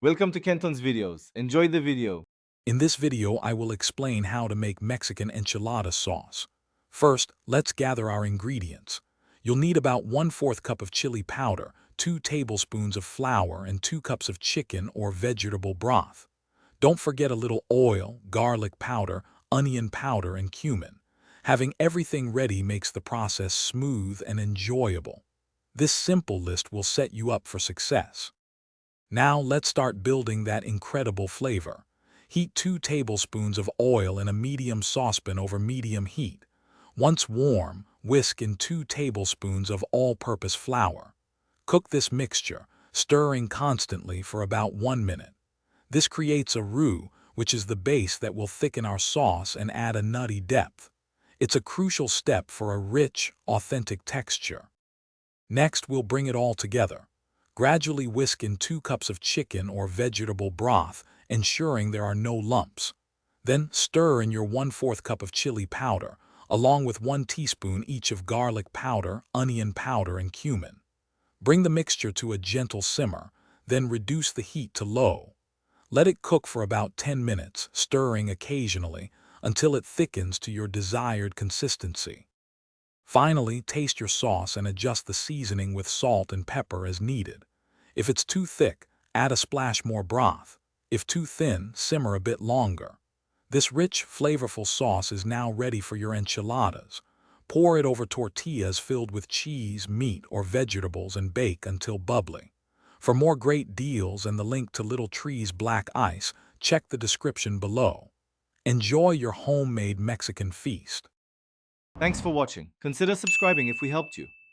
Welcome to Kenton's videos. Enjoy the video. In this video, I will explain how to make Mexican enchilada sauce. First, let's gather our ingredients. You'll need about 1/4 cup of chili powder, 2 tablespoons of flour, and 2 cups of chicken or vegetable broth. Don't forget a little oil, garlic powder, onion powder, and cumin. Having everything ready makes the process smooth and enjoyable. This simple list will set you up for success. Now let's start building that incredible flavor. Heat 2 tablespoons of oil in a medium saucepan over medium heat. Once warm, whisk in 2 tablespoons of all-purpose flour. Cook this mixture, stirring constantly for about 1 minute. This creates a roux, which is the base that will thicken our sauce and add a nutty depth. It's a crucial step for a rich, authentic texture. Next, we'll bring it all together. Gradually whisk in 2 cups of chicken or vegetable broth, ensuring there are no lumps. Then stir in your 1/4 cup of chili powder, along with 1 teaspoon each of garlic powder, onion powder, and cumin. Bring the mixture to a gentle simmer, then reduce the heat to low. Let it cook for about 10 minutes, stirring occasionally, until it thickens to your desired consistency. Finally, taste your sauce and adjust the seasoning with salt and pepper as needed. If it's too thick, add a splash more broth. If too thin, simmer a bit longer. This rich, flavorful sauce is now ready for your enchiladas. Pour it over tortillas filled with cheese, meat, or vegetables and bake until bubbly. For more great deals and the link to Little Tree's black ice, check the description below. Enjoy your homemade Mexican feast. Thanks for watching. Consider subscribing if we helped you.